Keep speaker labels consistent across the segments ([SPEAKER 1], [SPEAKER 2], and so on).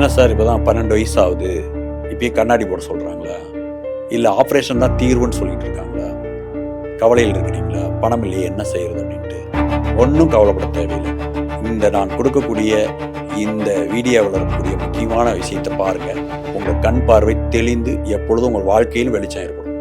[SPEAKER 1] என்ன சார் இப்போ தான் 12 வயசு ஆகுது, இப்பயே கண்ணாடி போட சொல்கிறாங்களா? இல்லை ஆப்ரேஷன் தான் தீர்வுன்னு சொல்லிட்டு இருக்காங்களா? கவலையில் இருக்கிறீங்களா? பணம் இல்லையே என்ன செய்கிறது அப்படின்ட்டு ஒன்றும் கவலைப்பட தேவையில்லை. நான் கொடுக்கக்கூடிய இந்த வீடியோவில் இருக்கக்கூடிய முக்கியமான விஷயத்தை பாருங்கள். உங்கள் கண் பார்வை தெளிந்து எப்பொழுதும் உங்கள் வாழ்க்கையில் வெளிச்சம் ஏற்படும்.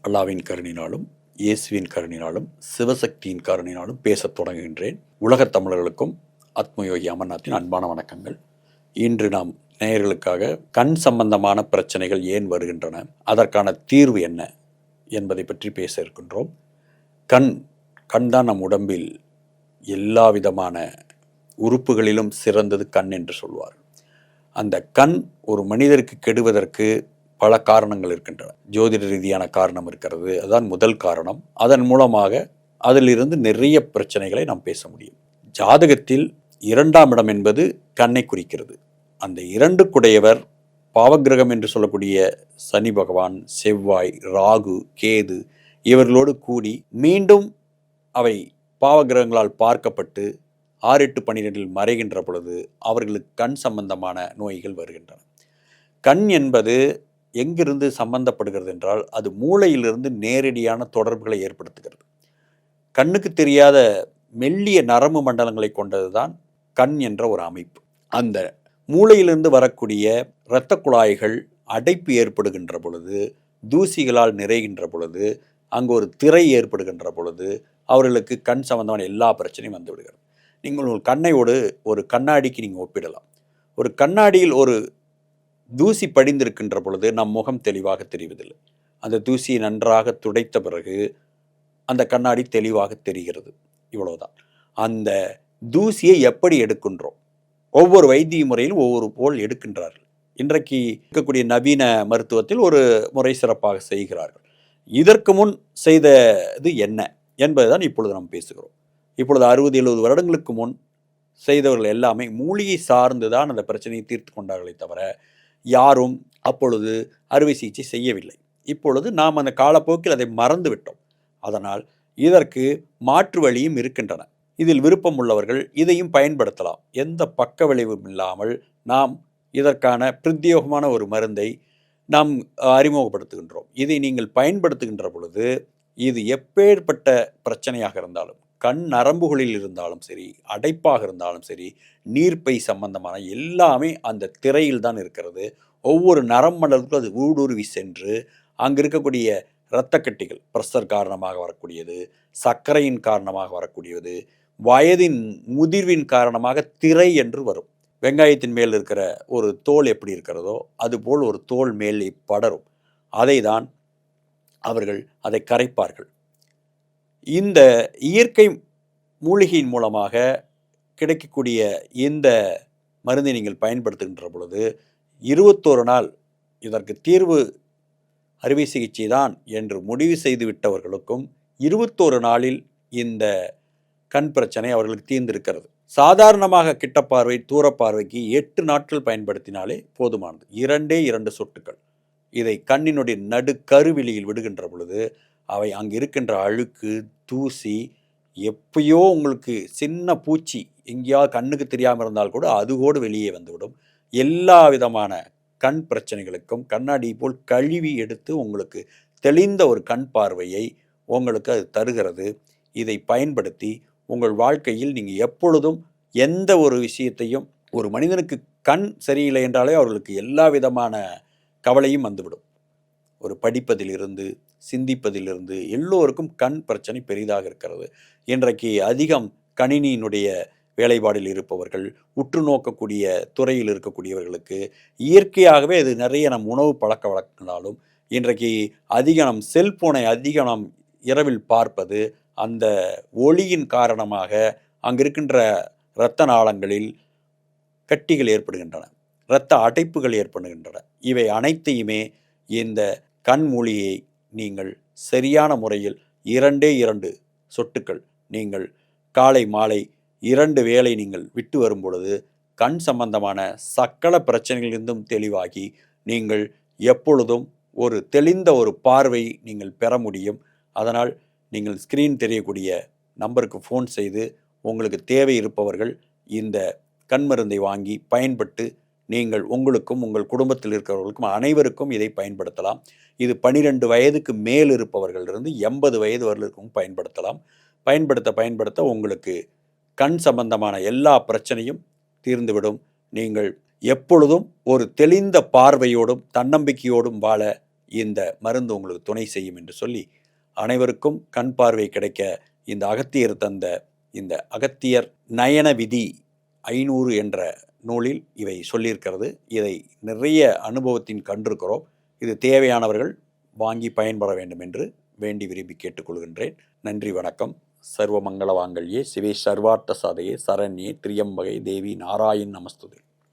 [SPEAKER 1] அல்லாவின் கருணினாலும் இயேசுவின் கருணினாலும் சிவசக்தியின் கருணினாலும் பேசத் தொடங்குகின்றேன். உலகத் தமிழர்களுக்கும் ஆத்மயோகி அமர்நாத்தின் அன்பான வணக்கங்கள். இன்று நாம் நேயர்களுக்காக கண் சம்பந்தமான பிரச்சனைகள் ஏன் வருகின்றன, அதற்கான தீர்வு என்ன என்பதை பற்றி பேச இருக்கின்றோம். கண் தான் நம் உடம்பில் எல்லா விதமான உறுப்புகளிலும் சிறந்தது கண் என்று சொல்வார். அந்த கண் ஒரு மனிதருக்கு கெடுவதற்கு பல காரணங்கள் இருக்கின்றன. ஜோதிட ரீதியான காரணம் இருக்கிறது, அதுதான் முதல் காரணம். அதன் மூலமாக அதிலிருந்து நிறைய பிரச்சனைகளை நாம் பேச முடியும். ஜாதகத்தில் 2ஆம் இடம் என்பது கண்ணை குறிக்கிறது. அந்த 2க்குடையவர் பாவகிரகம் என்று சொல்லக்கூடிய சனி பகவான், செவ்வாய், ராகு, கேது இவர்களோடு கூடி மீண்டும் அவை பாவகிரகங்களால் பார்க்கப்பட்டு 6, 8, 12 மறைகின்ற பொழுது அவர்களுக்கு கண் சம்பந்தமான நோய்கள் வருகின்றன. கண் என்பது எங்கிருந்து சம்பந்தப்படுகிறது என்றால் அது மூளையிலிருந்து நேரடியான தொடர்புகளை ஏற்படுத்துகிறது. கண்ணுக்கு தெரியாத மெல்லிய நரம்பு மண்டலங்களை கொண்டது தான் கண் என்ற ஒரு அமைப்பு. அந்த மூளையிலிருந்து வரக்கூடிய இரத்த குழாய்கள் அடைப்பு ஏற்படுகின்ற பொழுது, தூசிகளால் நிறைகின்ற பொழுது, அங்கு ஒரு திரை ஏற்படுகின்ற பொழுது அவர்களுக்கு கண் சம்பந்தமான எல்லா பிரச்சனையும் வந்து விடுகிறது. நீங்கள் ஒரு கண்ணையோடு ஒரு கண்ணாடிக்கு நீங்கள் ஒப்பிடலாம். ஒரு கண்ணாடியில் ஒரு தூசி படிந்திருக்கின்ற பொழுது நம் முகம் தெளிவாக தெரிவதில்லை. அந்த தூசியை நன்றாக துடைத்த பிறகு அந்த கண்ணாடி தெளிவாக தெரிகிறது. இவ்வளவுதான். அந்த தூசியை எப்படி எடுக்கின்றோம்? ஒவ்வொரு வைத்திய முறையிலும் ஒவ்வொரு போல் எடுக்கின்றார்கள். இன்றைக்கு இருக்கக்கூடிய நவீன மருத்துவத்தில் ஒரு முறை சிறப்பாக செய்கிறார்கள். இதற்கு முன் செய்தது என்ன என்பதுதான் இப்பொழுது நாம் பேசுகிறோம். இப்பொழுது 60, 70 வருடங்களுக்கு முன் செய்தவர்கள் எல்லாமே மூலிகை சார்ந்து தான் அந்த பிரச்சனையை தீர்த்து கொண்டார்களே தவிர யாரும் அப்பொழுது அறுவை சிகிச்சை செய்யவில்லை. இப்பொழுது நாம் அந்த காலப்போக்கில் அதை மறந்து விட்டோம். அதனால் இதற்கு மாற்று வழியும் இருக்கின்றன. இதில் விருப்பம் உள்ளவர்கள் இதையும் பயன்படுத்தலாம். எந்த பக்க விளைவும் இல்லாமல் நாம் இதற்கான பிரத்யேகமான ஒரு மருந்தை நாம் அறிமுகப்படுத்துகின்றோம். இதை நீங்கள் பயன்படுத்துகின்ற பொழுது இது எப்பேற்பட்ட பிரச்சனையாக இருந்தாலும், கண் நரம்புகளில் இருந்தாலும் சரி, அடைப்பாக இருந்தாலும் சரி, நீர்ப்பை சம்பந்தமான எல்லாமே அந்த திரையில் தான் இருக்கிறது. ஒவ்வொரு நரம்பண்டலுக்கும் அது ஊடுருவி சென்று அங்கு இருக்கக்கூடிய இரத்தக்கட்டிகள், பிரஷர் காரணமாக வரக்கூடியது, சர்க்கரையின் காரணமாக வரக்கூடியது, வயதின் முதிர்வின் காரணமாக திரை என்று வரும். வெங்காயத்தின் மேல் இருக்கிற ஒரு தோல் எப்படி இருக்கிறதோ அதுபோல் ஒரு தோல் மேலே படரும். அதை தான் அவர்கள் அதை கரைப்பார்கள். இந்த இயற்கை மூலிகையின் மூலமாக கிடைக்கக்கூடிய இந்த மருந்தை நீங்கள் பயன்படுத்துகின்ற பொழுது 21 நாள் இதற்கு தீர்வு அறுவை சிகிச்சை தான் என்று முடிவு செய்து விட்டவர்களுக்கும் 21 நாளில் இந்த கண் பிரச்சனை அவர்களுக்கு தீர்ந்திருக்கிறது. சாதாரணமாக கிட்டப்பார்வை, தூரப்பார்வைக்கு 8 நாட்கள் பயன்படுத்தினாலே போதுமானது. 2 சொட்டுக்கள் இதை கண்ணினுடைய நடுக்கருவிழியில் விடுகின்ற பொழுது அவை அங்கே இருக்கின்ற அழுக்கு, தூசி, எப்பயோ உங்களுக்கு சின்ன பூச்சி எங்கேயாவது கண்ணுக்கு தெரியாமல் இருந்தால் கூட அது கூட வெளியே வந்துவிடும். எல்லா விதமான கண் பிரச்சனைகளுக்கும் கண்ணாடி போல் கழுவி எடுத்து உங்களுக்கு தெளிந்த ஒரு கண் பார்வையை உங்களுக்கு அது தருகிறது. இதை பயன்படுத்தி உங்கள் வாழ்க்கையில் நீங்கள் எப்பொழுதும் எந்த ஒரு விஷயத்தையும், ஒரு மனிதனுக்கு கண் சரியில்லை என்றாலே அவர்களுக்கு எல்லா விதமான கவலையும் வந்துவிடும். ஒரு படிப்பதிலிருந்து, சிந்திப்பதிலிருந்து எல்லோருக்கும் கண் பிரச்சனை பெரிதாக இருக்கிறது. இன்றைக்கு அதிகம் கணினியினுடைய வேலைப்பாடில் இருப்பவர்கள், உற்று நோக்கக்கூடிய துறையில் இருக்கக்கூடியவர்களுக்கு இயற்கையாகவே அது நிறைய நம் உணவு பழக்க வழக்கங்களாலும் இன்றைக்கு அதிகம் நம் செல்போனை அதிகம் நாம் இரவில் பார்ப்பது, அந்த ஒளியின் காரணமாக அங்கு இருக்கின்ற இரத்த நாளங்களில் கட்டிகள் ஏற்படுகின்றன, இரத்த அடைப்புகள் ஏற்படுகின்றன. இவை அனைத்தையுமே இந்த கண் மூலிகையை நீங்கள் சரியான முறையில் 2 சொட்டுக்கள் நீங்கள் காலை மாலை 2 வேளை நீங்கள் விட்டு வரும் பொழுது கண் சம்பந்தமான சகல பிரச்சனைகளிலிருந்தும் தெளிவாகி நீங்கள் எப்பொழுதும் தெளிந்த ஒரு பார்வை நீங்கள் பெற முடியும். அதனால் நீங்கள் ஸ்க்ரீன் தெரியக்கூடிய நம்பருக்கு ஃபோன் செய்து உங்களுக்கு தேவை இருப்பவர்கள் இந்த கண் மருந்தை வாங்கி பயன்பட்டு நீங்கள் உங்களுக்கும் உங்கள் குடும்பத்தில் இருக்கிறவர்களுக்கும் அனைவருக்கும் இதை பயன்படுத்தலாம். இது 12 வயதுக்கு மேல் இருப்பவர்களிலிருந்து 80 வயது வரலுக்கும் பயன்படுத்தலாம். பயன்படுத்த உங்களுக்கு கண் சம்பந்தமான எல்லா பிரச்சனையும் தீர்ந்துவிடும். நீங்கள் எப்பொழுதும் ஒரு தெளிந்த பார்வையோடும் தன்னம்பிக்கையோடும் வாழ இந்த மருந்து உங்களுக்கு துணை செய்யும் என்று சொல்லி, அனைவருக்கும் கண் பார்வை கிடைக்க இந்த அகத்தியர் தந்த இந்த அகத்தியர் நயன விதி 500 என்ற நூலில் இவை சொல்லியிருக்கிறது. இதை நிறைய அனுபவத்தின் கண்டிருக்கிறோம். இது தேவையானவர்கள் வாங்கி பயன்பெற வேண்டும் என்று வேண்டி விரும்பி கேட்டுக்கொள்கின்றேன். நன்றி, வணக்கம். சர்வ மங்கள வாங்கல்யே சிவே சர்வார்த்த சாதையே சரண்யே திரியம்பகை தேவி நாராயண் நமஸ்துதே.